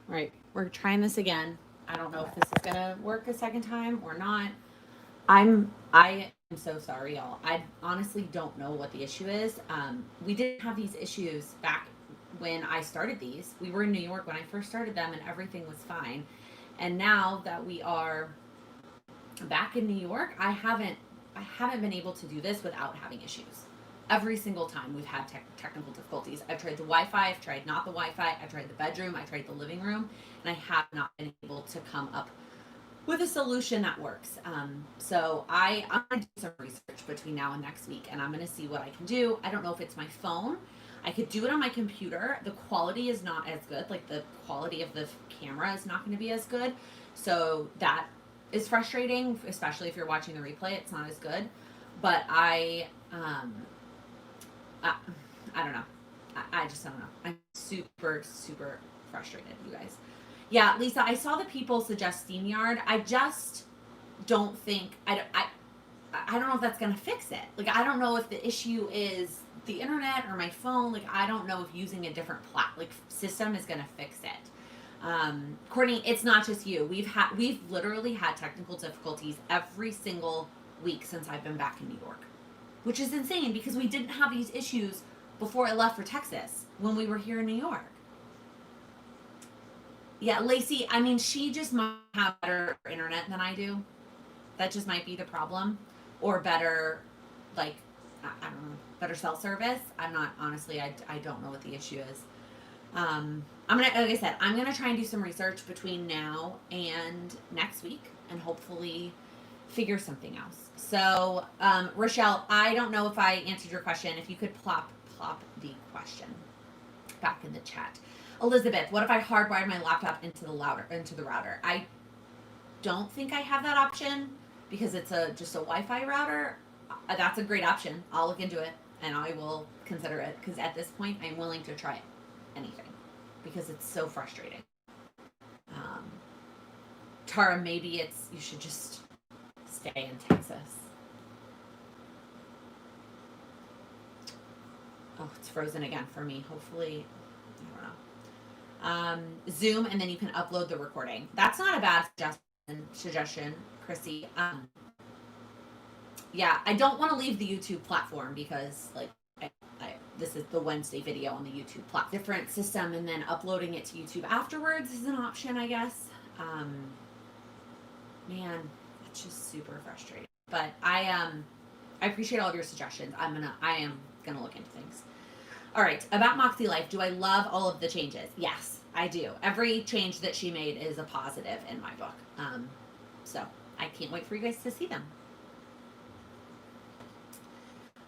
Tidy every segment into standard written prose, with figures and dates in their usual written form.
All right, we're trying this again. I don't know if this is gonna work a second time or not. I am so sorry, y'all. I honestly don't know what the issue is. We didn't have these issues back when I started these. We were in New York when I first started them, and everything was fine. And now that we are back in New York, I haven't been able to do this without having issues. Every single time we've had technical difficulties. I've tried the Wi-Fi, I've tried not the Wi-Fi, I've tried the bedroom, I tried the living room, and I have not been able to come up with a solution that works. I'm gonna do some research between now and next week, and I'm gonna see what I can do. I don't know if it's my phone. I could do it on my computer. The quality is not as good. Like the quality of the camera is not going to be as good. So that is frustrating, especially if you're watching the replay. It's not as good. But I, I don't know. I just don't know. I'm super, super frustrated, you guys. Yeah, Lisa, I saw the people suggest SteamYard. I just don't think I don't know if that's gonna fix it. Like I don't know if the issue is the internet or my phone. Like I don't know if using a different system is gonna fix it. Courtney, it's not just you. We've literally had technical difficulties every single week since I've been back in New York, which is insane because we didn't have these issues before I left for Texas when we were here in New York. Yeah, Lacey, I mean, she just might have better internet than I do. That just might be the problem. Or better, like, I don't know, better cell service. I'm not, honestly, I don't know what the issue is. I'm gonna, like I said, I'm gonna try and do some research between now and next week and hopefully figure something else. So, Rochelle, I don't know if I answered your question. If you could plop the question back in the chat. Elizabeth, what if I hardwired my laptop into the router? I don't think I have that option because it's just a Wi-Fi router. That's a great option. I'll look into it and I will consider it because at this point I'm willing to try anything because it's so frustrating. Um, Tara, maybe you should just stay in Texas. Oh, it's frozen again for me. Hopefully, I don't know. Zoom, and then you can upload the recording. That's not a bad suggestion, Chrissy. Yeah, I don't want to leave the YouTube platform because, like, this is the Wednesday video on the YouTube platform. Different system, and then uploading it to YouTube afterwards is an option, I guess. Man, it's just super frustrating. But I appreciate all of your suggestions. I am gonna look into things. All right, about Moxie Life, do I love all of the changes? Yes, I do. Every change that she made is a positive in my book. So I can't wait for you guys to see them.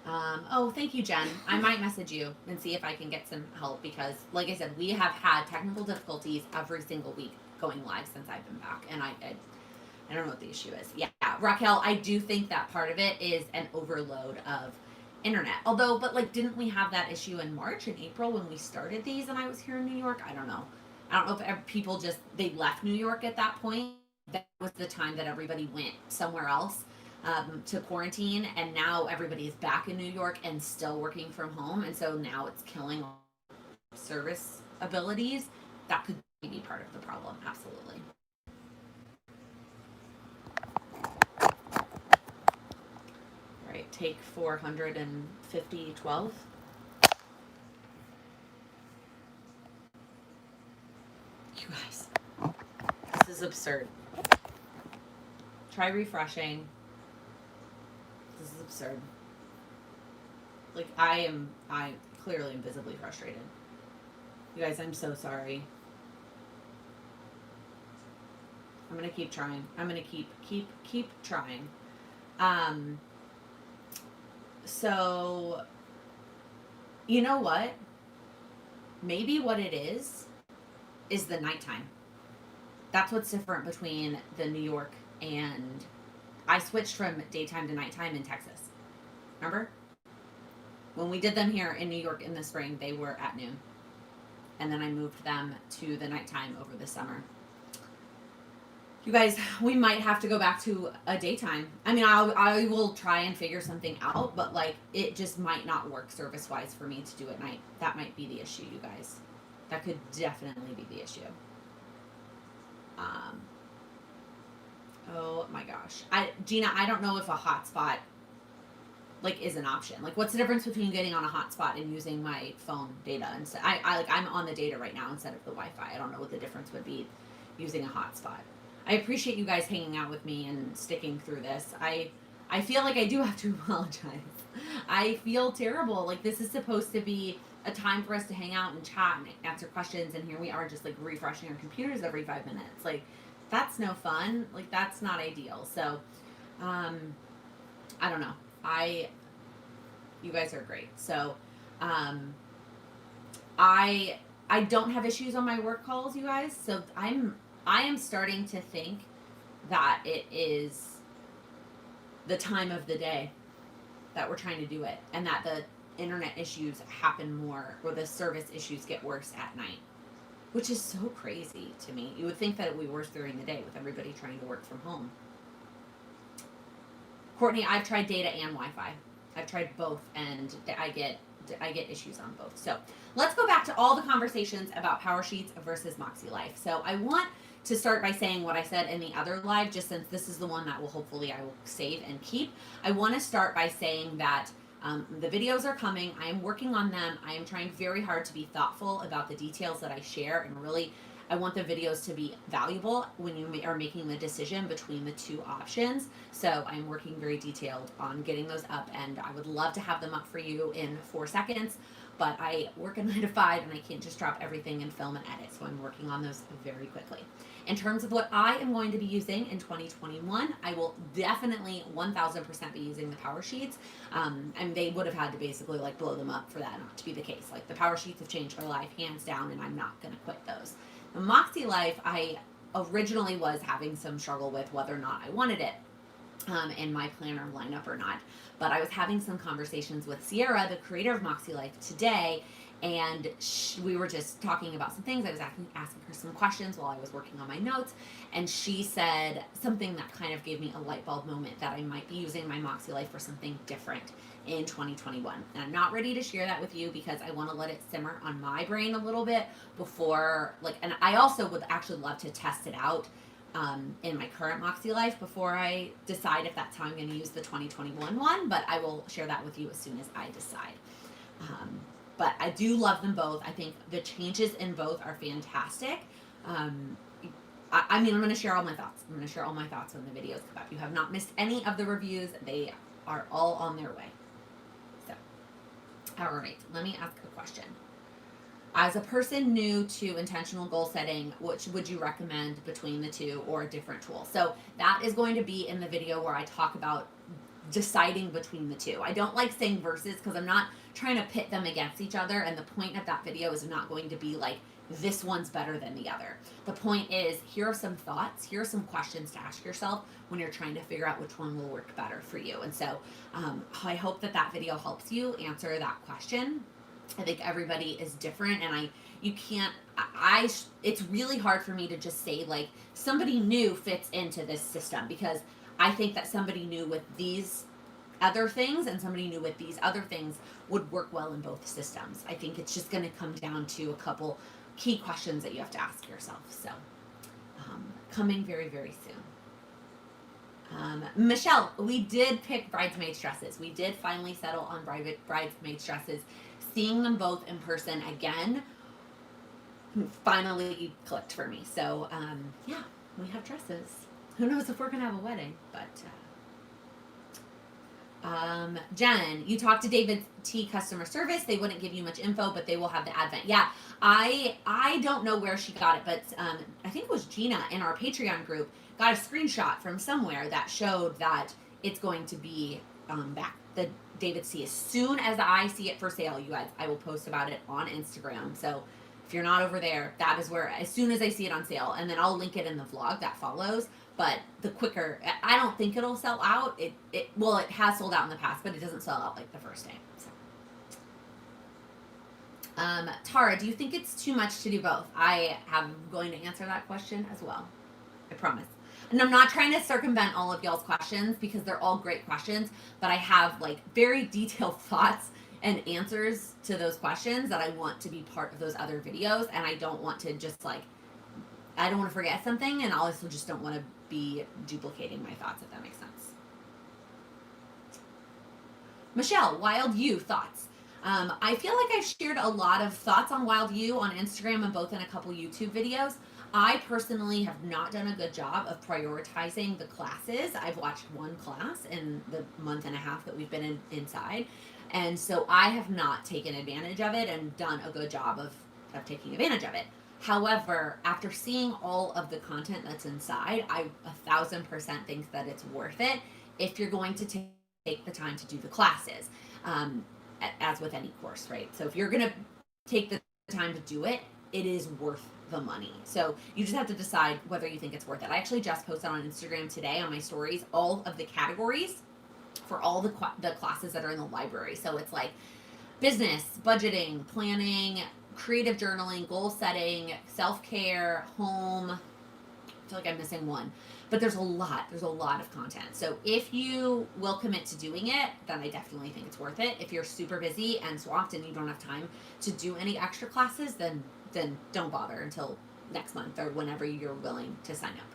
Oh, thank you, Jen. I might message you and see if I can get some help because, like I said, we have had technical difficulties every single week going live since I've been back, and I don't know what the issue is. Yeah, Raquel, I do think that part of it is an overload of internet. Although, but like, didn't we have that issue in March and April when we started these and I was here in New York? I don't know. I don't know if people they left New York at that point. That was the time that everybody went somewhere else to quarantine, and now everybody is back in New York and still working from home, and so now it's killing all service abilities. That could be part of the problem, absolutely. All right, take 450, 12. You guys, this is absurd. Try refreshing. This is absurd. Like, I clearly am visibly frustrated. You guys, I'm so sorry. I'm gonna keep trying. I'm gonna keep trying. So you know what? Maybe what it is the nighttime. That's what's different between the New York and I switched from daytime to nighttime in Texas. Remember? When we did them here in New York in the spring, they were at noon. And then I moved them to the nighttime over the summer. You guys, we might have to go back to a daytime. I mean, I will try and figure something out, but like it just might not work service wise for me to do at night. That might be the issue, you guys. That could definitely be the issue. Um, oh my gosh, Gina, I don't know if a hotspot like is an option. Like, what's the difference between getting on a hotspot and using my phone data? Instead, I'm on the data right now instead of the Wi-Fi. I don't know what the difference would be using a hotspot. I appreciate you guys hanging out with me and sticking through this. I feel like I do have to apologize. I feel terrible. Like, this is supposed to be a time for us to hang out and chat and answer questions, and here we are just like refreshing our computers every 5 minutes. Like, that's no fun. Like, that's not ideal. So, I don't know. You guys are great. So, I don't have issues on my work calls, you guys. So I am starting to think that it is the time of the day that we're trying to do it, and that the internet issues happen more, or the service issues get worse at night, which is so crazy to me. You would think that it would be worse during the day with everybody trying to work from home. Courtney, I've tried data and Wi-Fi. I've tried both, and I get issues on both. So let's go back to all the conversations about Powersheets versus Moxie Life. So I want to start by saying what I said in the other live, just since this is the one that will hopefully I will save and keep. I want to start by saying that the videos are coming. I am working on them. I am trying very hard to be thoughtful about the details that I share, and really I want the videos to be valuable when you are making the decision between the two options. So I'm working very detailed on getting those up, and I would love to have them up for you in 4 seconds, but I work a 9 to 5 and I can't just drop everything and film and edit. So I'm working on those very quickly. In terms of what I am going to be using in 2021, I will definitely 1000% be using the Powersheets. And they would have had to basically like blow them up for that not to be the case. Like, the Powersheets have changed our life hands down, and I'm not going to quit those. The Moxie Life, I originally was having some struggle with whether or not I wanted it in my planner lineup or not. But I was having some conversations with Sierra, the creator of Moxie Life, today, and we were just talking about some things. I was asking her some questions while I was working on my notes, and she said something that kind of gave me a light bulb moment, that I might be using my Moxie Life for something different in 2021. And I'm not ready to share that with you because I want to let it simmer on my brain a little bit before, like, and I also would actually love to test it out in my current Moxie Life before I decide if that's how I'm going to use the 2021 one, but I will share that with you as soon as I decide. But I do love them both. I think the changes in both are fantastic. I mean, I'm going to share all my thoughts. I'm going to share all my thoughts when the videos come up. You have not missed any of the reviews. They are all on their way. So, all right, let me ask a question. As a person new to intentional goal setting, which would you recommend between the two, or a different tool? So that is going to be in the video where I talk about deciding between the two. I don't like saying versus because I'm not trying to pit them against each other, and the point of that video is not going to be like this one's better than the other. The point is, here are some thoughts, here are some questions to ask yourself when you're trying to figure out which one will work better for you. And so I hope that that video helps you answer that question. I think everybody is different, and it's really hard for me to just say like somebody new fits into this system, because I think that somebody new with these other things and somebody new with these other things would work well in both systems. I think it's just going to come down to a couple key questions that you have to ask yourself. So coming very, very soon. Michelle, we did pick bridesmaids dresses. We did finally settle on bridesmaids dresses. Seeing them both in person again finally clicked for me. So yeah, we have dresses. Who knows if we're gonna have a wedding, but Jen, you talked to David T customer service. They wouldn't give you much info, but they will have the advent. Yeah, I don't know where she got it, but I think it was Gina in our Patreon group got a screenshot from somewhere that showed that it's going to be back. The David C. As soon as I see it for sale, you guys, I will post about it on Instagram. So if you're not over there, that is where, as soon as I see it on sale, and then I'll link it in the vlog that follows. But the quicker, I don't think it'll sell out. It has sold out in the past, but it doesn't sell out like the first day. So. Tara, do you think it's too much to do both? I am going to answer that question as well. I promise. And I'm not trying to circumvent all of y'all's questions because they're all great questions, but I have like very detailed thoughts and answers to those questions that I want to be part of those other videos, and I don't want to just like I don't want to forget something, and I also just don't want to be duplicating my thoughts, if that makes sense. Michelle, Wild You thoughts. I feel like I've shared a lot of thoughts on Wild You on Instagram and both in a couple YouTube videos. I personally have not done a good job of prioritizing the classes. I've watched one class in the month and a half that we've been inside. And so I have not taken advantage of it and done a good job of taking advantage of it. However, after seeing all of the content that's inside, I 1,000% think that it's worth it if you're going to take the time to do the classes, as with any course, right? So if you're going to take the time to do it, it is worth the money. So you just have to decide whether you think it's worth it. I actually just posted on Instagram today on my stories all of the categories for all the classes that are in the library. So it's like business, budgeting, planning, creative journaling, goal setting, self-care, home. I feel like I'm missing one, but there's a lot of content. So if you will commit to doing it, then I definitely think it's worth it. If you're super busy and swamped and you don't have time to do any extra classes, then don't bother until next month or whenever you're willing to sign up.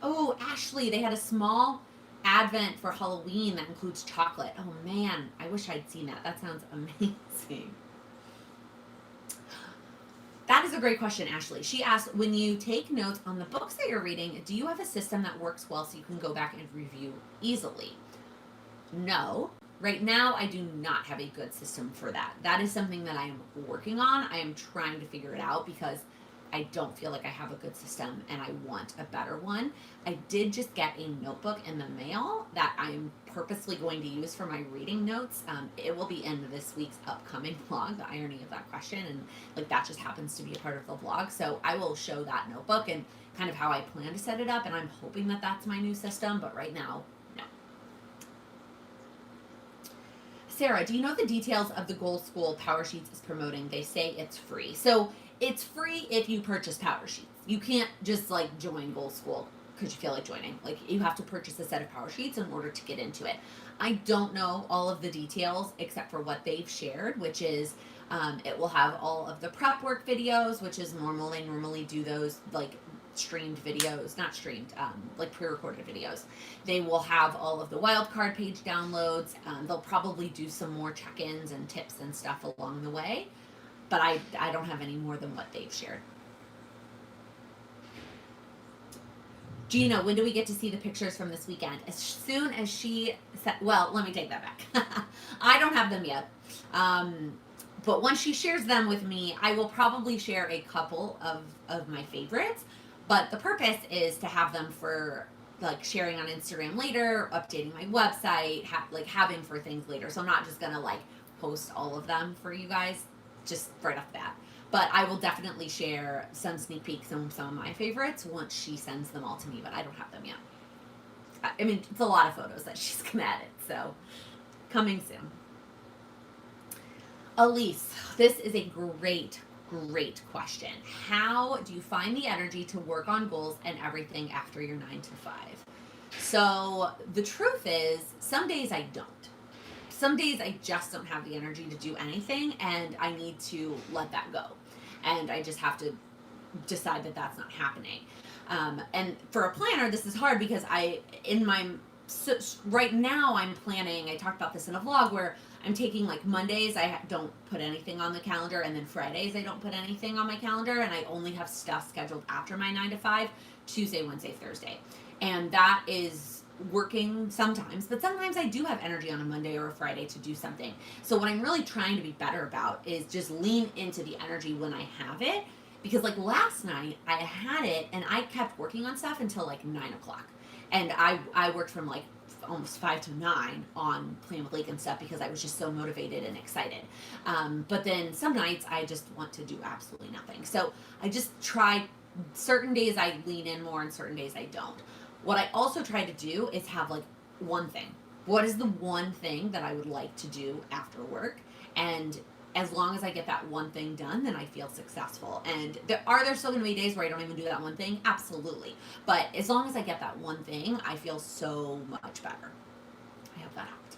Oh, Ashley, they had a small advent for Halloween that includes chocolate. Oh man, I wish I'd seen that. That sounds amazing. That is a great question, Ashley. She asked, when you take notes on the books that you're reading, do you have a system that works well so you can go back and review easily? No. Right now, I do not have a good system for that. That is something that I am working on. I am trying to figure it out because I don't feel like I have a good system and I want a better one. I did just get a notebook in the mail that I'm purposely going to use for my reading notes. It will be in this week's upcoming vlog, the irony of that question, and like that just happens to be a part of the vlog. So I will show that notebook and kind of how I plan to set it up, and I'm hoping that that's my new system, but right now, no. Sarah, do you know the details of the Goal School Powersheets is promoting? They say it's free. So it's free if you purchase Powersheets. You can't just like join Goal School because you feel like joining. Like you have to purchase a set of Powersheets in order to get into it. I don't know all of the details except for what they've shared, which is it will have all of the prep work videos, which is normal. They normally do those like streamed videos, not streamed, like pre-recorded videos. They will have all of the wildcard page downloads. They'll probably do some more check-ins and tips and stuff along the way. But I don't have any more than what they've shared. Gina, when do we get to see the pictures from this weekend? As soon as she said, well, let me take that back. I don't have them yet. But once she shares them with me, I will probably share a couple of my favorites. But the purpose is to have them for like sharing on Instagram later, updating my website, like having for things later. So I'm not just gonna like post all of them for you guys just right off the bat. But I will definitely share some sneak peeks and some of my favorites once she sends them all to me, but I don't have them yet. I mean, it's a lot of photos that she's gonna edit, so coming soon. Elise, this is a great question. How do you find the energy to work on goals and everything after your 9 to 5? So the truth is, some days I don't. Some days I just don't have the energy to do anything, and I need to let that go. And I just have to decide that that's not happening. And for a planner, this is hard because right now I'm planning, I talked about this in a vlog, where I'm taking like Mondays, I don't put anything on the calendar, and then Fridays I don't put anything on my calendar, and I only have stuff scheduled after my 9 to 5, Tuesday, Wednesday, Thursday. And that is working sometimes, but sometimes I do have energy on a Monday or a Friday to do something. So what I'm really trying to be better about is just lean into the energy when I have it, because like last night I had it and I kept working on stuff until like 9 o'clock. And I worked from like almost 5 to 9 on Playing with Lake and stuff because I was just so motivated and excited. But then some nights I just want to do absolutely nothing. So I just try, certain days I lean in more and certain days I don't. What I also try to do is have like one thing. What is the one thing that I would like to do after work? And as long as I get that one thing done, then I feel successful. And are there still going to be days where I don't even do that one thing? Absolutely. But as long as I get that one thing, I feel so much better. I hope that helped.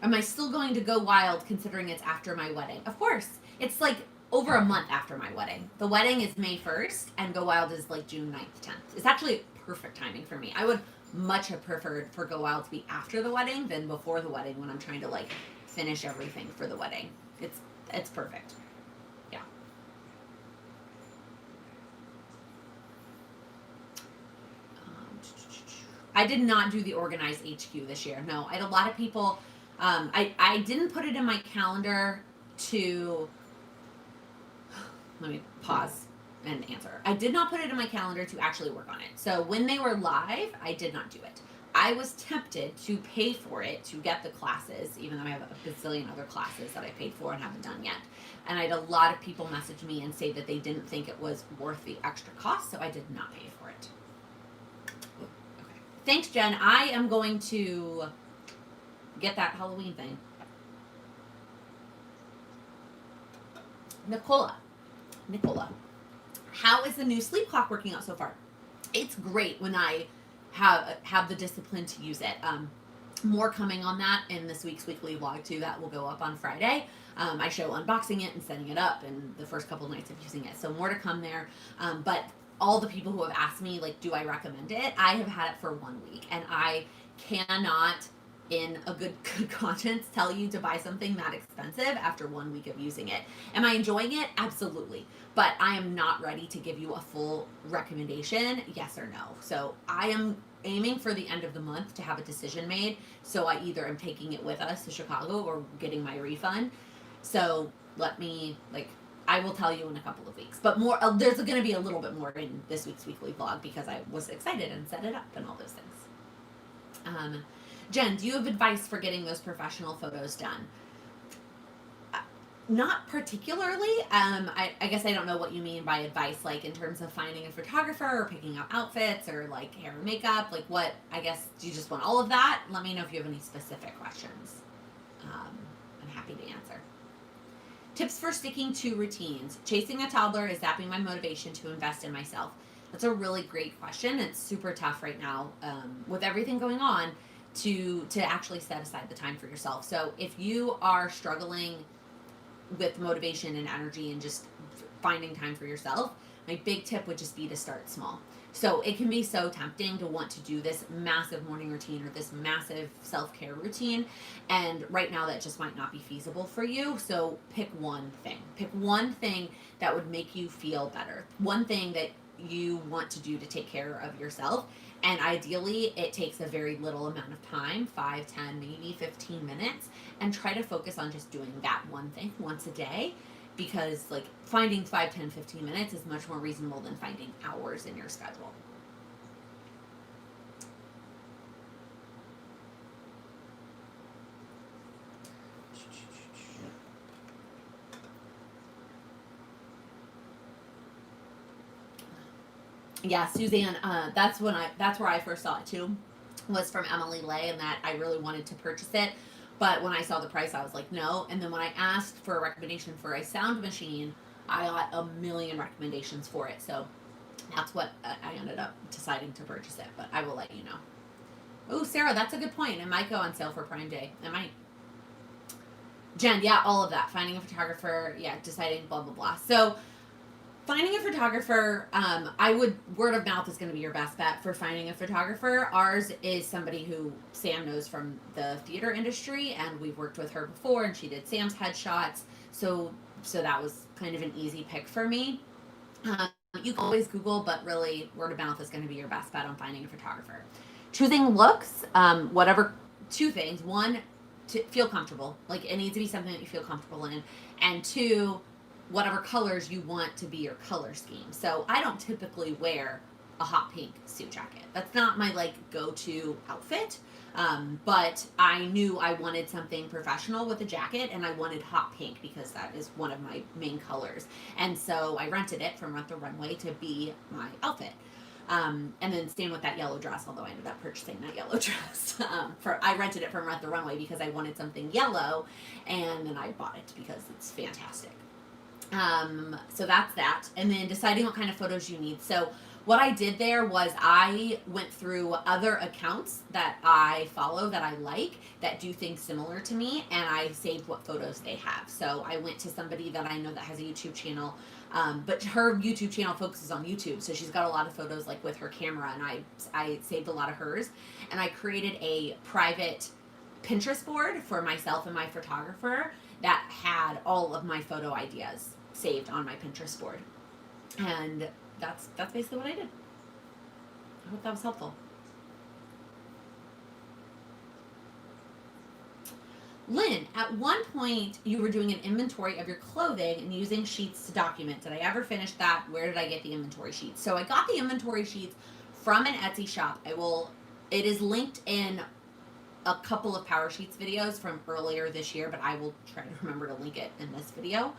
Am I still going to go wild considering it's after my wedding? Of course. It's like over a month after my wedding. The wedding is May 1st and Go Wild is like June 9th, 10th. It's actually perfect timing for me. I would much have preferred for Go Wild to be after the wedding than before the wedding when I'm trying to like finish everything for the wedding. It's perfect. Yeah. I did not do the organized HQ this year. No, I had a lot of people. I didn't put it in my calendar to. Let me pause and answer. I did not put it in my calendar to actually work on it. So when they were live, I did not do it. I was tempted to pay for it to get the classes, even though I have a bazillion other classes that I paid for and haven't done yet. And I had a lot of people message me and say that they didn't think it was worth the extra cost, so I did not pay for it. Okay. Thanks, Jen. I am going to get that Halloween thing. Nicola, how is the new sleep clock working out so far? It's great when I have the discipline to use it. More coming on that in this week's weekly vlog too. That will go up on Friday. I show unboxing it and setting it up and the first couple of nights of using it. So more to come there. But all the people who have asked me, like, do I recommend it? I have had it for 1 week and I cannot in a good conscience tell you to buy something that expensive after 1 week of using it. Am I enjoying it? Absolutely. But I am not ready to give you a full recommendation, yes or no. So I am aiming for the end of the month to have a decision made. So I either am taking it with us to Chicago or getting my refund. So I will tell you in a couple of weeks. But more, there's going to be a little bit more in this week's weekly vlog because I was excited and set it up and all those things. Jen, do you have advice for getting those professional photos done? Not particularly. I guess I don't know what you mean by advice, like in terms of finding a photographer or picking out outfits or like hair and makeup. Like what, I guess, do you just want all of that? Let me know if you have any specific questions. I'm happy to answer. Tips for sticking to routines. Chasing a toddler is zapping my motivation to invest in myself. That's a really great question. It's super tough right now with everything going on to actually set aside the time for yourself. So if you are struggling with motivation and energy and just finding time for yourself, my big tip would just be to start small. So it can be so tempting to want to do this massive morning routine or this massive self-care routine, and right now that just might not be feasible for you. So pick one thing that would make you feel better, one thing that you want to do to take care of yourself. And ideally, it takes a very little amount of time, 5, 10, maybe 15 minutes, and try to focus on just doing that one thing once a day, because like finding 5, 10, 15 minutes is much more reasonable than finding hours in your schedule. Yeah, Suzanne, that's where I first saw it too, was from Emily Lay, and that I really wanted to purchase it, but when I saw the price, I was like, no. And then when I asked for a recommendation for a sound machine, I got a million recommendations for it. So that's what I ended up deciding to purchase it. But I will let you know. Oh, Sarah, that's a good point. It might go on sale for Prime Day. It might. Jen, yeah, all of that. Finding a photographer, yeah, deciding blah blah blah. So finding a photographer, word of mouth is going to be your best bet for finding a photographer. Ours is somebody who Sam knows from the theater industry, and we've worked with her before, and she did Sam's headshots. So that was kind of an easy pick for me. You can always Google, but really word of mouth is going to be your best bet on finding a photographer. Choosing looks, two things. One, to feel comfortable. Like it needs to be something that you feel comfortable in. And two, whatever colors you want to be your color scheme. So I don't typically wear a hot pink suit jacket. That's not my like go-to outfit. But I knew I wanted something professional with a jacket, and I wanted hot pink because that is one of my main colors. And so I rented it from Rent the Runway to be my outfit. And then same with that yellow dress, although I ended up purchasing that yellow dress. I rented it from Rent the Runway because I wanted something yellow, and then I bought it because it's fantastic. So that's that. And then deciding what kind of photos you need. So what I did there was I went through other accounts that I follow that I like that do things similar to me, and I saved what photos they have. So I went to somebody that I know that has a YouTube channel, but her YouTube channel focuses on YouTube, so she's got a lot of photos like with her camera, and I saved a lot of hers, and I created a private Pinterest board for myself and my photographer that had all of my photo ideas saved on my Pinterest board, and that's basically what I did. I hope that was helpful. Lynn, at one point you were doing an inventory of your clothing and using sheets to document. Did I ever finish that? Where did I get the inventory sheets? So I got the inventory sheets from an Etsy shop. It is linked in a couple of Powersheets videos from earlier this year, but I will try to remember to link it in this video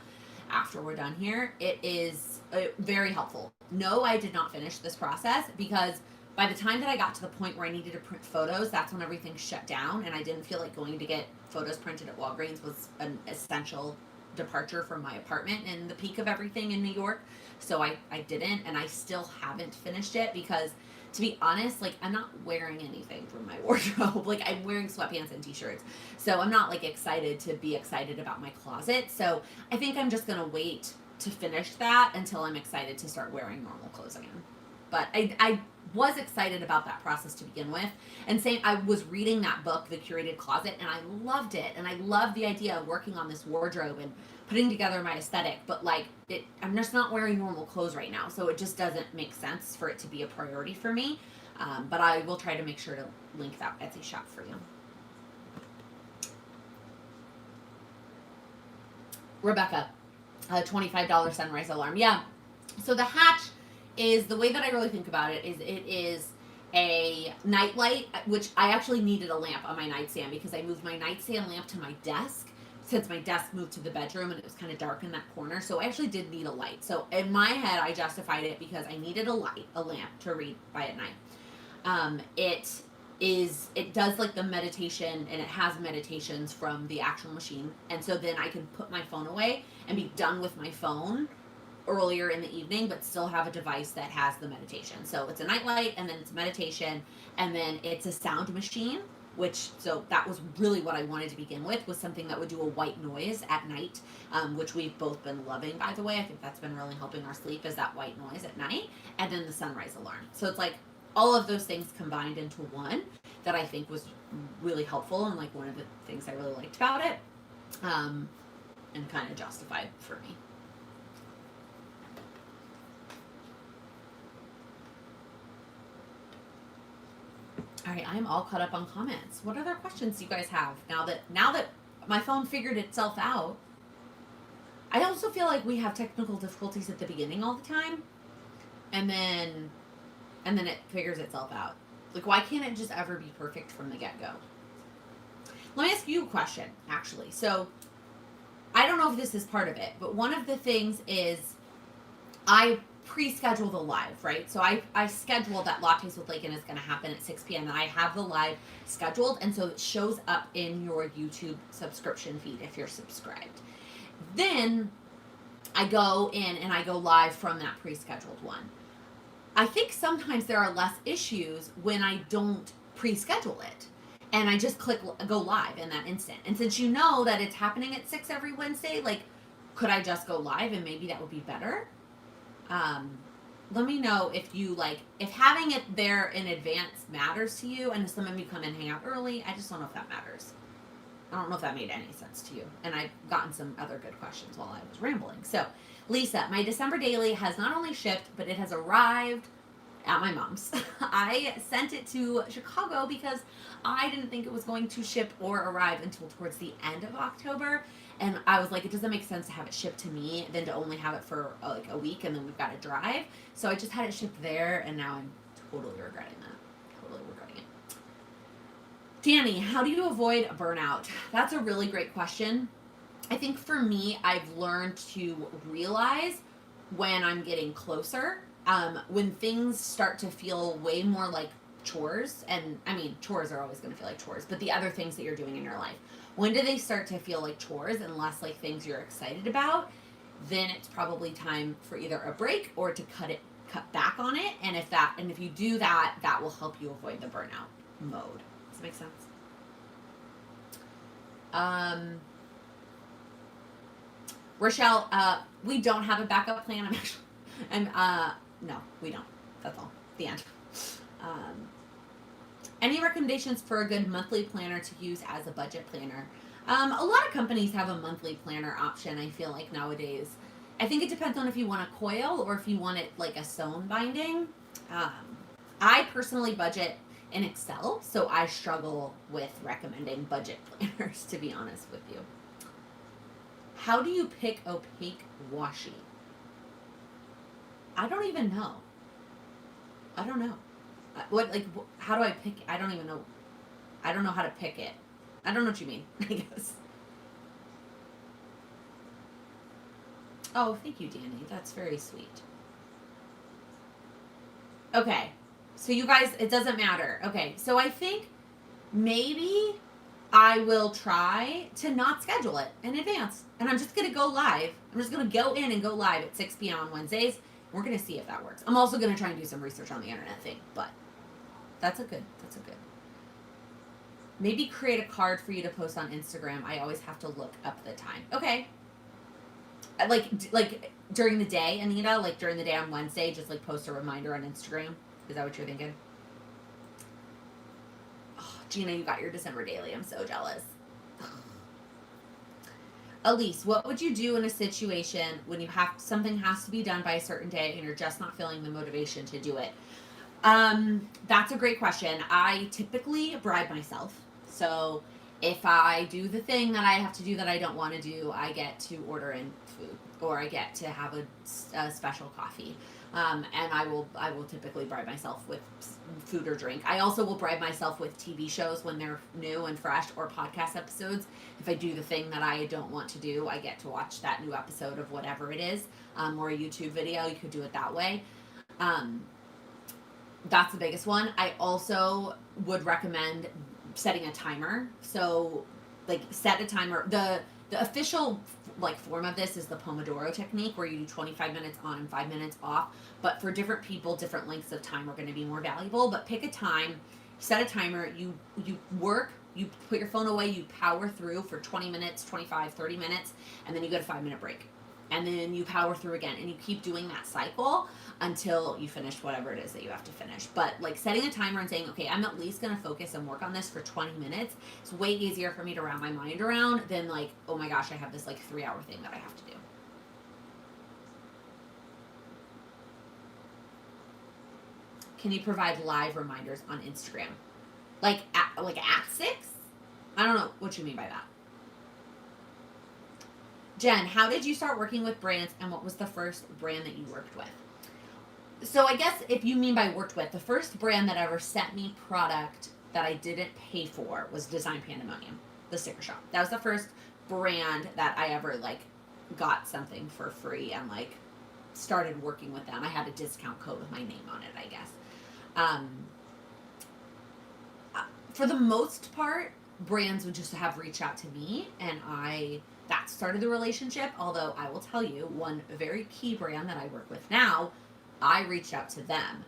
after we're done here. It is very helpful. No, I did not finish this process because by the time that I got to the point where I needed to print photos, that's when everything shut down, and I didn't feel like going to get photos printed at Walgreens was an essential departure from my apartment in the peak of everything in New York. So I didn't, and I still haven't finished it because, to be honest, like, I'm not wearing anything from my wardrobe. Like, I'm wearing sweatpants and t-shirts. So I'm not, like, excited to be excited about my closet. So I think I'm just going to wait to finish that until I'm excited to start wearing normal clothes again. But I was excited about that process to begin with. And saying I was reading that book, The Curated Closet, and I loved it. And I loved the idea of working on this wardrobe and putting together my aesthetic. But, like, I'm just not wearing normal clothes right now. So it just doesn't make sense for it to be a priority for me. But I will try to make sure to link that Etsy shop for you. Rebecca, a $25 sunrise alarm. Yeah. So the hatch is, the way that I really think about it is a night light, which I actually needed a lamp on my nightstand because I moved my nightstand lamp to my desk since my desk moved to the bedroom and it was kind of dark in that corner. So I actually did need a light. So in my head, I justified it because I needed a lamp to read by at night. It does like the meditation, and it has meditations from the actual machine. And so then I can put my phone away and be done with my phone earlier in the evening, but still have a device that has the meditation. So it's a night light, and then it's meditation, and then it's a sound machine, so that was really what I wanted to begin with, was something that would do a white noise at night, which we've both been loving, by the way. I think that's been really helping our sleep, is that white noise at night, and then the sunrise alarm. So it's like all of those things combined into one that I think was really helpful, and like one of the things I really liked about it, and kind of justified for me. All right, I'm all caught up on comments. What other questions do you guys have now that my phone figured itself out? I also feel like we have technical difficulties at the beginning all the time, and then it figures itself out. Like, why can't it just ever be perfect from the get-go? Let me ask you a question, actually. So, I don't know if this is part of it, but one of the things is I pre-schedule the live, right? So I scheduled that Lattes with Lakin is going to happen at 6 p.m. and I have the live scheduled, and so it shows up in your YouTube subscription feed if you're subscribed. Then I go in and I go live from that pre-scheduled one. I think sometimes there are less issues when I don't pre-schedule it and I just click go live in that instant. And since you know that it's happening at 6 every Wednesday, like, could I just go live and maybe that would be better? Let me know if having it there in advance matters to you, and some of you come and hang out early. I just don't know if that matters. I don't know if that made any sense to you. And I've gotten some other good questions while I was rambling. So, Lisa, my December daily has not only shipped, but it has arrived at my mom's. I sent it to Chicago because I didn't think it was going to ship or arrive until towards the end of October. And I was like, it doesn't make sense to have it shipped to me than to only have it for like a week and then we've got to drive. So I just had it shipped there, and now I'm totally regretting that. Totally regretting it. Danny, how do you avoid burnout? That's a really great question. I think for me, I've learned to realize when I'm getting closer, when things start to feel way more like chores, and I mean, chores are always going to feel like chores, but the other things that you're doing in your life, when do they start to feel like chores and less like things you're excited about? Then it's probably time for either a break or to cut cut back on it. And if you do that, that will help you avoid the burnout mode. Does that make sense? Rochelle, we don't have a backup plan. No, we don't. That's all. The end. Any recommendations for a good monthly planner to use as a budget planner? A lot of companies have a monthly planner option, I feel like nowadays. I think it depends on if you want a coil or if you want it like a sewn binding. I personally budget in Excel, so I struggle with recommending budget planners, to be honest with you. How do you pick opaque washi? I don't even know. I don't know. How do I pick? I don't even know. I don't know how to pick it. I don't know what you mean, I guess. Oh, thank you, Danny. That's very sweet. Okay. So you guys, it doesn't matter. Okay. So I think maybe I will try to not schedule it in advance. And I'm just going to go live. I'm just going to go in and go live at 6 p.m. on Wednesdays. We're going to see if that works. I'm also going to try and do some research on the internet thing, but that's a good. Maybe create a card for you to post on Instagram. I always have to look up the time. Okay. Like during the day, Anita, like during the day on Wednesday, just like post a reminder on Instagram. Is that what you're thinking? Oh, Gina, you got your December daily. I'm so jealous. Elise, what would you do in a situation when something has to be done by a certain day and you're just not feeling the motivation to do it? That's a great question. I typically bribe myself. So if I do the thing that I have to do that I don't want to do, I get to order in food or I get to have a special coffee. And I will typically bribe myself with food or drink. I also will bribe myself with TV shows when they're new and fresh or podcast episodes. If I do the thing that I don't want to do, I get to watch that new episode of whatever it is, or a YouTube video. You could do it that way. That's the biggest one. I also would recommend setting a timer. So like set a timer. The official like form of this is the Pomodoro technique where you do 25 minutes on and 5 minutes off. But for different people, different lengths of time are going to be more valuable. But pick a time, set a timer, you work, you put your phone away, you power through for 20 minutes, 25, 30 minutes, and then you get a 5-minute break. And then you power through again and you keep doing that cycle until you finish whatever it is that you have to finish. But like setting a timer and saying, okay, I'm at least going to focus and work on this for 20 minutes. It's way easier for me to wrap my mind around than like, oh my gosh, I have this like 3-hour thing that I have to do. Can you provide live reminders on Instagram? Like at 6? I don't know what you mean by that. Jen, how did you start working with brands and what was the first brand that you worked with? So I guess if you mean by worked with, the first brand that ever sent me product that I didn't pay for was Design Pandemonium, the sticker shop. That was the first brand that I ever like got something for free and like started working with them. I had a discount code with my name on it, I guess. For the most part, brands would just have reached out to me and that started the relationship. Although I will tell you, one very key brand that I work with now, I reached out to them.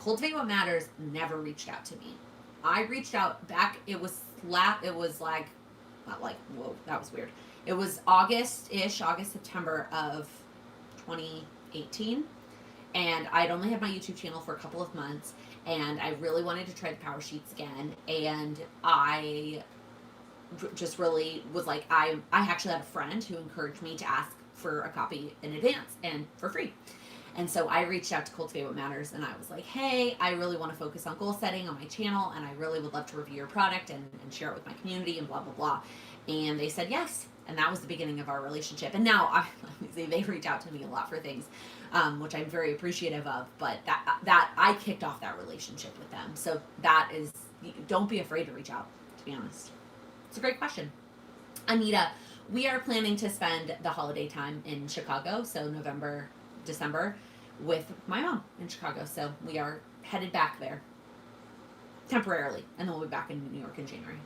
Cultivate What Matters never reached out to me. I reached out back, it was like, not like, whoa, that was weird. It was August, September of 2018. And I'd only had my YouTube channel for a couple of months. And I really wanted to try the Powersheets again. And I just really was like, I actually had a friend who encouraged me to ask for a copy in advance and for free. And so I reached out to Cultivate What Matters and I was like, hey, I really want to focus on goal setting on my channel and I really would love to review your product and share it with my community and blah, blah, blah. And they said yes. And that was the beginning of our relationship. And now they reach out to me a lot for things, which I'm very appreciative of. But that I kicked off that relationship with them. So that is, don't be afraid to reach out, to be honest. It's a great question. Anita, we are planning to spend the holiday time in Chicago, so November, December, with my mom in Chicago. So we are headed back there temporarily, and then we'll be back in New York in January.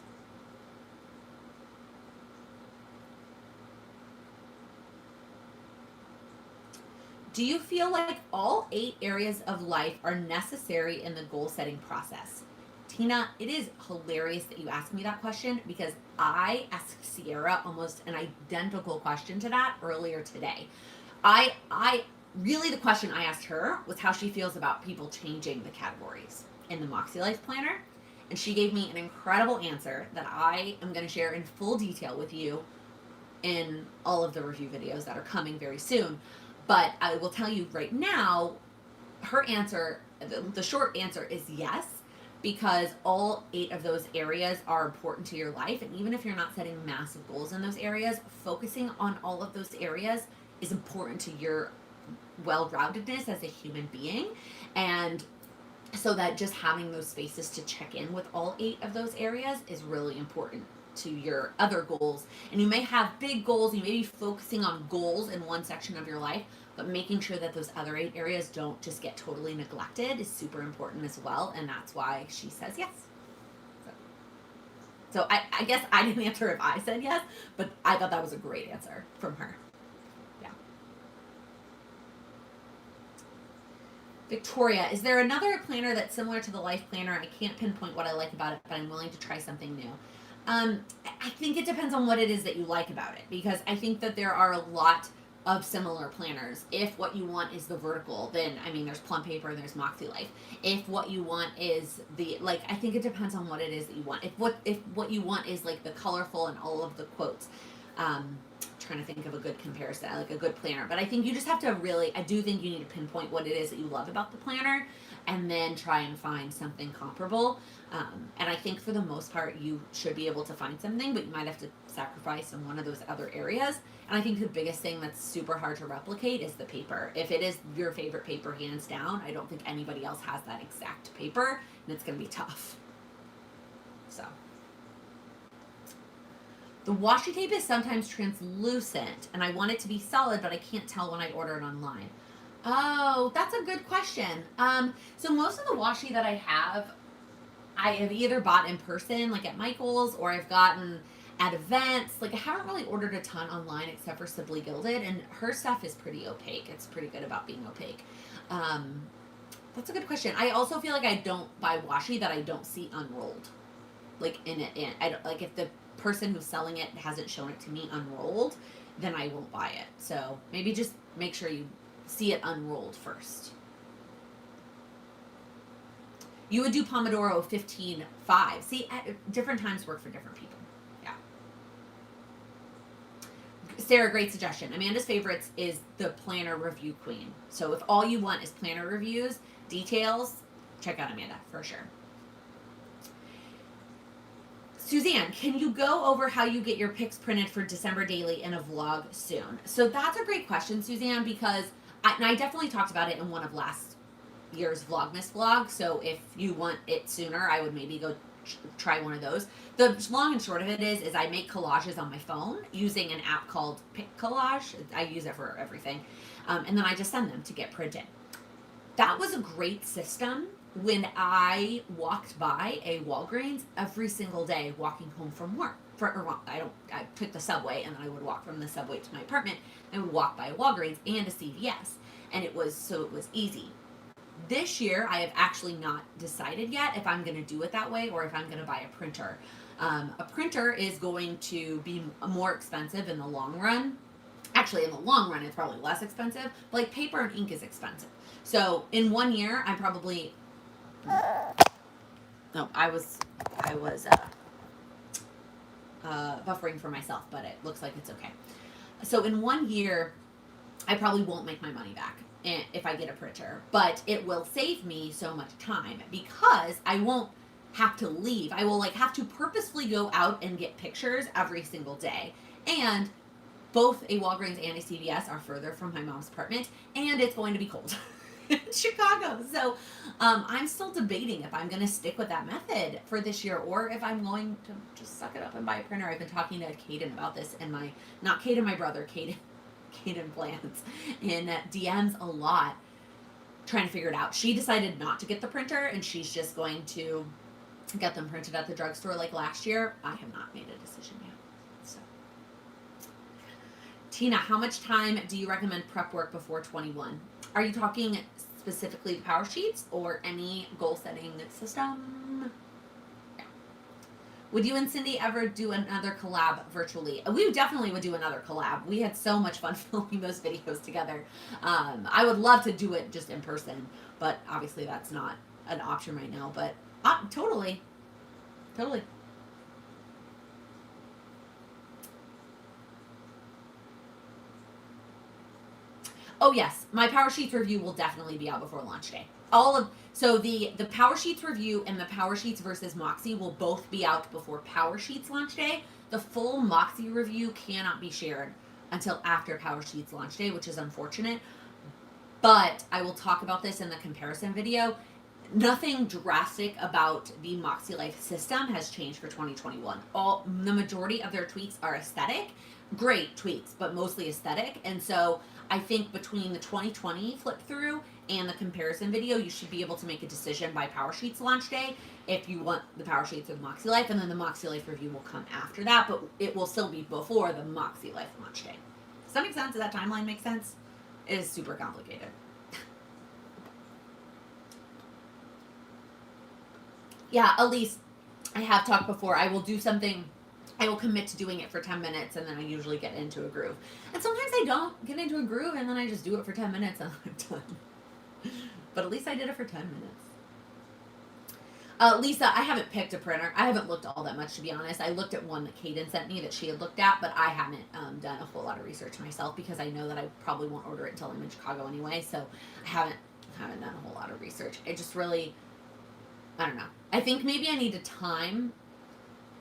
Do you feel like all 8 areas of life are necessary in the goal setting process? Tina, it is hilarious that you asked me that question because I asked Sierra almost an identical question to that earlier today. I really, the question I asked her was how she feels about people changing the categories in the Moxie Life Planner. And she gave me an incredible answer that I am going to share in full detail with you in all of the review videos that are coming very soon. But I will tell you right now, her answer, the short answer is yes, because all 8 of those areas are important to your life. And even if you're not setting massive goals in those areas, focusing on all of those areas is important to your well-roundedness as a human being. And so that just having those spaces to check in with all 8 of those areas is really important to your other goals. And you may have big goals, you may be focusing on goals in one section of your life, but making sure that those other 8 areas don't just get totally neglected is super important as well. And that's why she says yes. So I guess I didn't answer if I said yes, but I thought that was a great answer from her. Yeah. Victoria, is there another planner that's similar to the Life Planner? I can't pinpoint what I like about it, but I'm willing to try something new. I think it depends on what it is that you like about it, because I think that there are a lot of similar planners. If what you want is the vertical, then I mean there's Plum Paper and there's Moxie Life. If what you want is the, like, I think it depends on what it is that you want. If what you want is like the colorful and all of the quotes, trying to think of a good comparison, like a good planner. But I think you just have to really, I do think you need to pinpoint what it is that you love about the planner and then try and find something comparable. And I think for the most part, you should be able to find something, but you might have to sacrifice in one of those other areas. And I think the biggest thing that's super hard to replicate is the paper. If it is your favorite paper, hands down, I don't think anybody else has that exact paper, and it's going to be tough. So. The washi tape is sometimes translucent, and I want it to be solid, but I can't tell when I order it online. Oh, that's a good question. So most of the washi that I have either bought in person, like at Michael's, or I've gotten at events. Like, I haven't really ordered a ton online except for Simply Gilded, and her stuff is pretty opaque. It's pretty good about being opaque. That's a good question. I also feel like I don't buy washi that I don't see unrolled, like in it. I don't, like, if the person who's selling it hasn't shown it to me unrolled, then I won't buy it. So maybe just make sure you see it unrolled first. You would do Pomodoro 15-5. See, different times work for different people. Yeah. Sarah, great suggestion. Amanda's favorites is the Planner Review Queen. So if all you want is planner reviews, details, check out Amanda for sure. Suzanne, can you go over how you get your pics printed for December Daily in a vlog soon? So that's a great question, Suzanne, because I definitely talked about it in one of last year's Vlogmas vlog. So if you want it sooner, I would maybe go try one of those. The long and short of it is I make collages on my phone using an app called Pic Collage. I use it for everything. And then I just send them to get printed. That was a great system when I walked by a Walgreens every single day walking home from work. I took the subway, and then I would walk from the subway to my apartment. I would walk by a Walgreens and a CVS, and it was easy. This year, I have actually not decided yet if I'm going to do it that way or if I'm going to buy a printer. A printer is going to be more expensive in the long run. Actually, in the long run, it's probably less expensive. But like, paper and ink is expensive. So in 1 year, I'm probably... No, I was buffering for myself, but it looks like it's okay. So in 1 year, I probably won't make my money back if I get a printer, but it will save me so much time because I won't have to leave. I will have to purposefully go out and get pictures every single day. And both a Walgreens and a CVS are further from my mom's apartment, and it's going to be cold in Chicago. So I'm still debating if I'm going to stick with that method for this year or if I'm going to just suck it up and buy a printer. I've been talking to Kaden about this and not Kaden, my brother, Kaden Plans in DMs a lot, trying to figure it out. She decided not to get the printer, and she's just going to get them printed at the drugstore like last year. I have not made a decision yet. So, Tina, how much time do you recommend prep work before 21? Are you talking specifically Powersheets or any goal setting system? Yeah. Would you and Cindy ever do another collab virtually? We definitely would do another collab. We had so much fun filming those videos together. I would love to do it just in person, but obviously that's not an option right now. But totally. Totally. Oh yes, my Powersheets review will definitely be out before launch day. So the Powersheets review and the Powersheets versus Moxie will both be out before Powersheets launch day. The full Moxie review cannot be shared until after Powersheets launch day, which is unfortunate. But I will talk about this in the comparison video. Nothing drastic about the Moxie Life system has changed for 2021. The majority of their tweaks are aesthetic, great tweaks, but mostly aesthetic. And so I think between the 2020 flip through and the comparison video, you should be able to make a decision by Powersheets launch day if you want the Powersheets or the Moxie Life, and then the Moxie Life review will come after that, but it will still be before the Moxie Life launch day. Does that make sense? Does that timeline make sense? It is super complicated. Yeah, Elise, I have talked before. I will do something, I will commit to doing it for 10 minutes, and then I usually get into a groove. And sometimes I don't get into a groove, and then I just do it for 10 minutes, and I'm done. But at least I did it for 10 minutes. Lisa, I haven't picked a printer. I haven't looked all that much, to be honest. I looked at one that Kaden sent me that she had looked at, but I haven't done a whole lot of research myself because I know that I probably won't order it until I'm in Chicago anyway, so I haven't done a whole lot of research. It just really, I don't know. I think maybe I need to time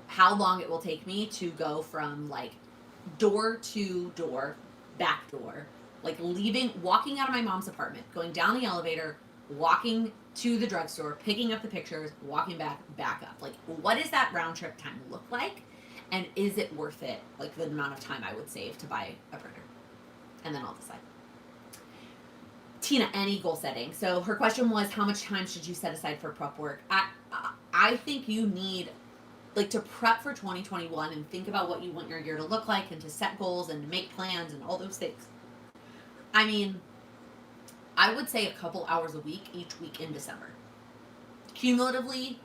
how long it will take me to go from like door to door, back door, like walking out of my mom's apartment, going down the elevator, walking to the drugstore, picking up the pictures, walking back up. Like, what does that round trip time look like? And is it worth it? Like the amount of time I would save to buy a printer. And then I'll decide. Tina, any goal setting. So her question was, how much time should you set aside for prep work? I think you need, like, to prep for 2021 and think about what you want your year to look like and to set goals and to make plans and all those things. I mean, I would say a couple hours a week each week in December. Cumulatively,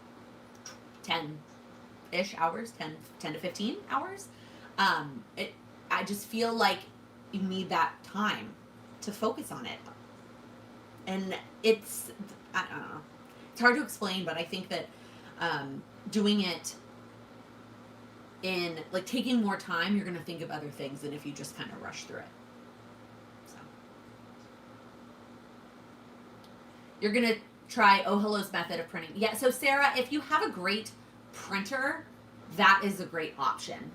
10-ish hours, 10 to 15 hours. I just feel like you need that time to focus on it. And it's, I don't know, it's hard to explain, but I think that doing it in, like, taking more time, you're going to think of other things than if you just kind of rush through it. So you're going to try Oh Hello's method of printing. Yeah, so Sarah, if you have a great printer, that is a great option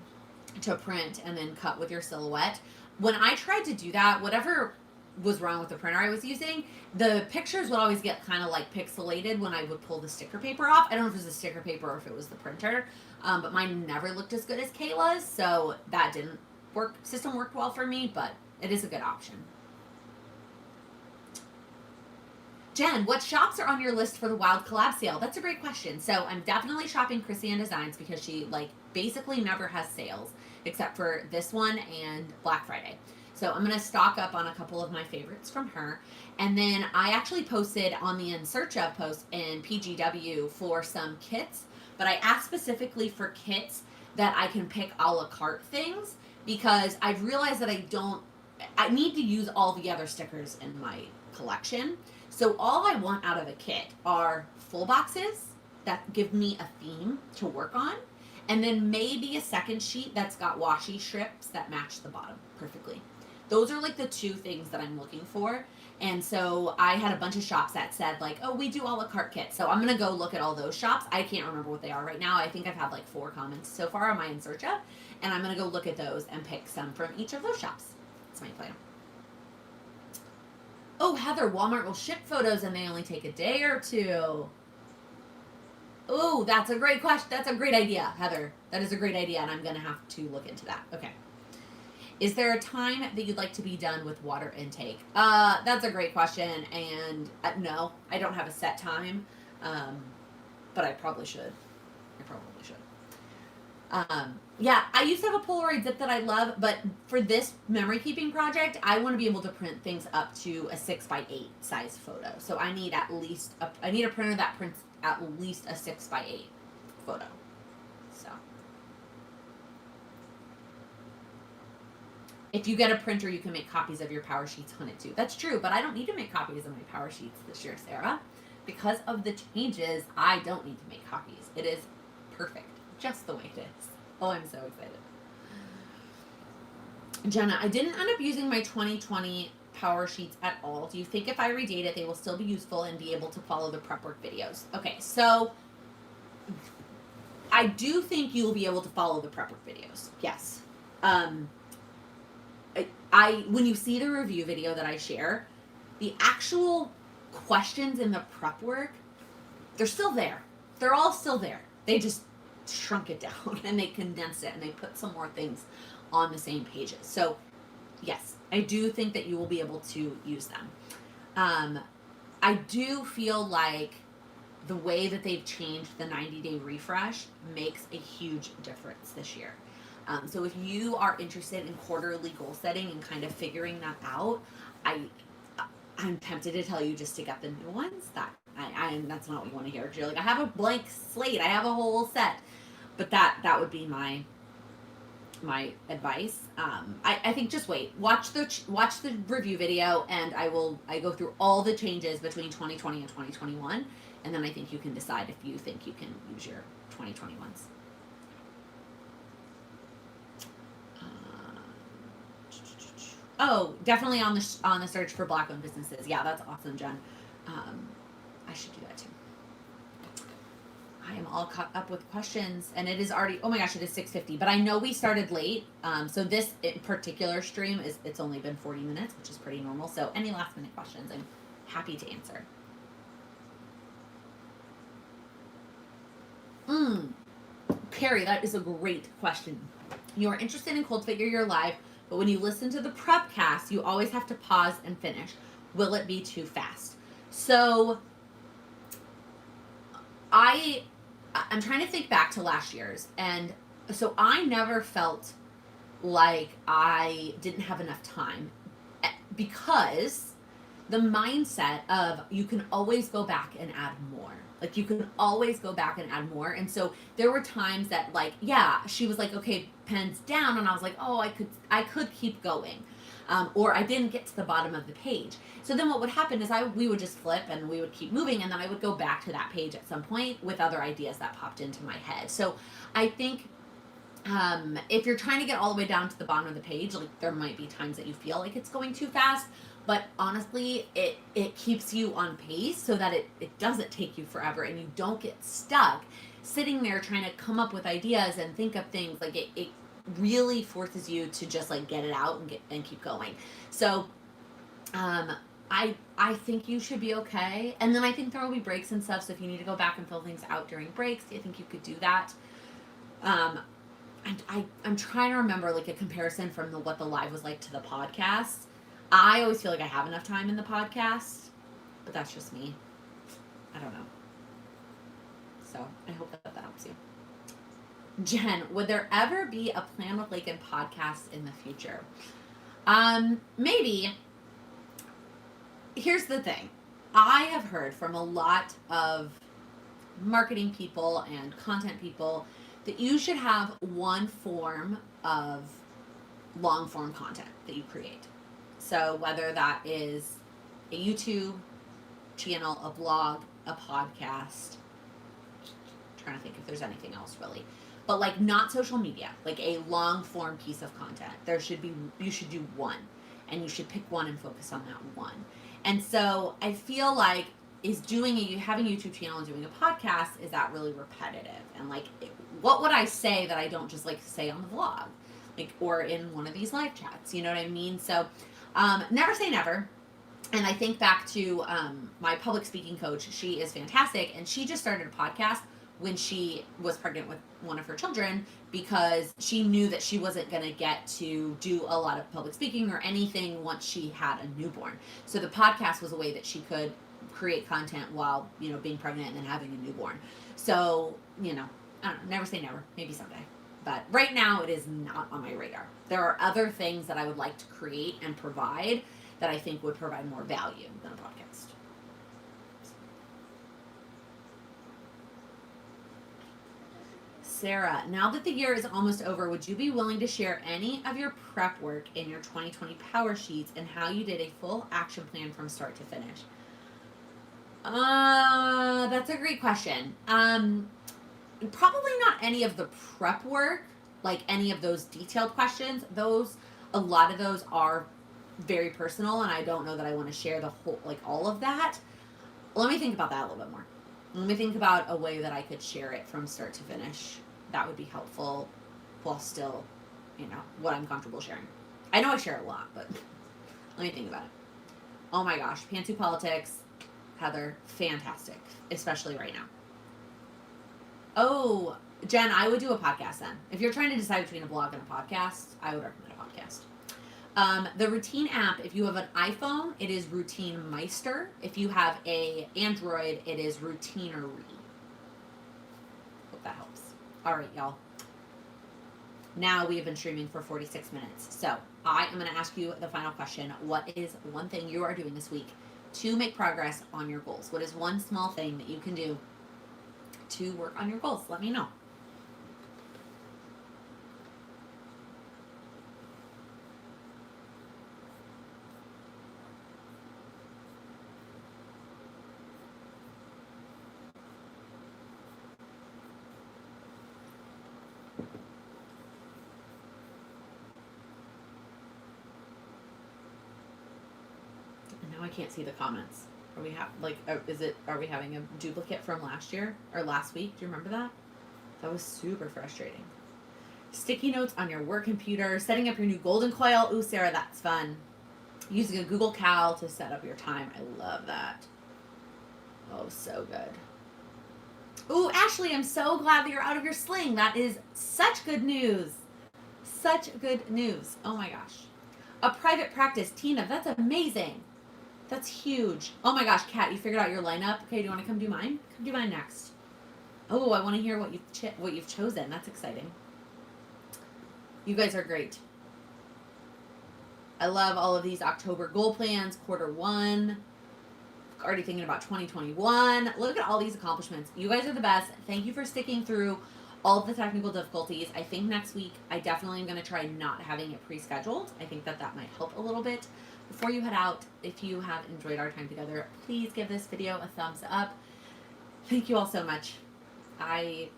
to print and then cut with your silhouette. When I tried to do that, whatever was wrong with the printer I was using, the pictures would always get kind of like pixelated when I would pull the sticker paper off. I don't know if it was the sticker paper or if it was the printer, but mine never looked as good as Kayla's, so that didn't work. System worked well for me, but it is a good option. Jen, what shops are on your list for the Wild Collab sale? That's a great question. So I'm definitely shopping Chrissy Ann Designs because she, like, basically never has sales except for this one and Black Friday. So I'm going to stock up on a couple of my favorites from her. And then I actually posted on the In Search Of post in PGW for some kits, but I asked specifically for kits that I can pick a la carte things because I've realized that I need to use all the other stickers in my collection. So all I want out of a kit are full boxes that give me a theme to work on, and then maybe a second sheet that's got washi strips that match the bottom perfectly. Those are like the two things that I'm looking for. And so I had a bunch of shops that said like, oh, we do a la carte kits. So I'm going to go look at all those shops. I can't remember what they are right now. I think I've had like 4 comments so far on my In Search Of, and I'm going to go look at those and pick some from each of those shops. That's my plan. Oh, Heather, Walmart will ship photos and they only take a day or 2. Oh, that's a great question. That's a great idea, Heather. That is a great idea, and I'm going to have to look into that. Okay. Is there a time that you'd like to be done with water intake? That's a great question, and no, I don't have a set time, but I probably should. Yeah, I used to have a Polaroid zip that I love, but for this memory keeping project, I want to be able to print things up to a 6x8 size photo. So I need I need a printer that prints at least a 6x8 photo. So if you get a printer, you can make copies of your Powersheets on it too. That's true, but I don't need to make copies of my Powersheets this year, Sarah. Because of the changes, I don't need to make copies. It is perfect, just the way it is. Oh, I'm so excited. Jenna, I didn't end up using my 2020 Powersheets at all. Do you think if I redate it, they will still be useful and be able to follow the prep work videos? Okay, so I do think you will be able to follow the prep work videos. Yes. I when you see the review video that I share, the actual questions in the prep work, they're still there. They're all still there. They just shrunk it down and they condensed it and they put some more things on the same pages. So yes, I do think that you will be able to use them. I do feel like the way that they've changed the 90-day refresh makes a huge difference this year. So if you are interested in quarterly goal setting and kind of figuring that out, I'm tempted to tell you just to get the new ones. That's not what you want to hear. You're like, I have a blank slate, I have a whole set, but that would be my advice. I think just wait, watch the review video, and I go through all the changes between 2020 and 2021, and then I think you can decide if you think you can use your 2021s. Oh, definitely on the search for Black-owned businesses. Yeah, that's awesome, Jen. I should do that too. I am all caught up with questions, and it is already. Oh my gosh, it is 6:50. But I know we started late. So this in particular stream it's only been 40 minutes, which is pretty normal. So any last minute questions, I'm happy to answer. Carrie, that is a great question. You are interested in Cultivate Your Life, but when you listen to the prep cast, you always have to pause and finish. Will it be too fast? So I'm trying to think back to last year's, and so I never felt like I didn't have enough time, because the mindset of you can always go back and add more. Like you can always go back and add more. And so there were times that, like, yeah, she was like, okay, pen's down, and I was like, oh, I could keep going. Or I didn't get to the bottom of the page. So then what would happen is we would just flip and we would keep moving, and then I would go back to that page at some point with other ideas that popped into my head. So I think if you're trying to get all the way down to the bottom of the page, like there might be times that you feel like it's going too fast, but honestly, it keeps you on pace so that it doesn't take you forever and you don't get stuck sitting there trying to come up with ideas and think of things. Like it really forces you to just like get it out and keep going. So I think you should be okay. And then I think there will be breaks and stuff, so if you need to go back and fill things out during breaks, I think you could do that. I'm trying to remember like a comparison from what the live was like to the podcast. I always feel like I have enough time in the podcast, but that's just me. I don't know. So I hope that helps you. Jen, would there ever be a Plan with Lakin podcast in the future? Maybe. Here's the thing. I have heard from a lot of marketing people and content people that you should have one form of long form content that you create. So whether that is a YouTube channel, a blog, a podcast, I'm trying to think if there's anything else really, but like not social media, like a long form piece of content. You should do one, and you should pick one and focus on that one. And so I feel like having a YouTube channel and doing a podcast, is that really repetitive? And like, what would I say that I don't just like say on the vlog, like, or in one of these live chats? You know what I mean? So never say never. And I think back to my public speaking coach. She is fantastic, and she just started a podcast when she was pregnant with one of her children, because she knew that she wasn't going to get to do a lot of public speaking or anything once she had a newborn. So the podcast was a way that she could create content while, being pregnant and then having a newborn. So, I don't know, never say never. Maybe someday. But right now, it is not on my radar. There are other things that I would like to create and provide that I think would provide more value than a podcast. Sarah, now that the year is almost over, would you be willing to share any of your prep work in your 2020 Powersheets and how you did a full action plan from start to finish? That's a great question. Probably not any of the prep work, like any of those detailed questions. A lot of those are very personal, and I don't know that I want to share the whole, like all of that. Let me think about that a little bit more. Let me think about a way that I could share it from start to finish. That would be helpful, while still, what I'm comfortable sharing. I know I share a lot, but let me think about it. Oh my gosh, Pantsuit Politics, Heather, fantastic, especially right now. Oh, Jen, I would do a podcast then. If you're trying to decide between a blog and a podcast, I would recommend a podcast. The Routine app, if you have an iPhone, it is Routine Meister. If you have a Android, it is Routinery. Hope that helps. All right, y'all. Now we have been streaming for 46 minutes. So I am going to ask you the final question. What is one thing you are doing this week to make progress on your goals? What is one small thing that you can do to work on your goals? Let me know. Now I can't see the comments. Are we are we having a duplicate from last year or last week? Do you remember that? That was super frustrating. Sticky notes on your work computer, setting up your new golden coil. Ooh, Sarah, that's fun. Using a Google Cal to set up your time. I love that. Oh, so good. Ooh, Ashley, I'm so glad that you're out of your sling. That is such good news. Such good news. Oh my gosh. A private practice. Tina, that's amazing. That's huge. Oh my gosh, Kat, you figured out your lineup. Okay, do you want to come do mine? Come do mine next. Oh, I want to hear what you've chosen. That's exciting. You guys are great. I love all of these October goal plans, Q1. Already thinking about 2021. Look at all these accomplishments. You guys are the best. Thank you for sticking through all of the technical difficulties. I think next week I definitely am going to try not having it pre-scheduled. I think that might help a little bit. Before you head out, if you have enjoyed our time together, please give this video a thumbs up. Thank you all so much. I'm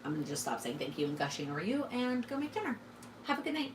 going to just stop saying thank you and gushing over you and go make dinner. Have a good night.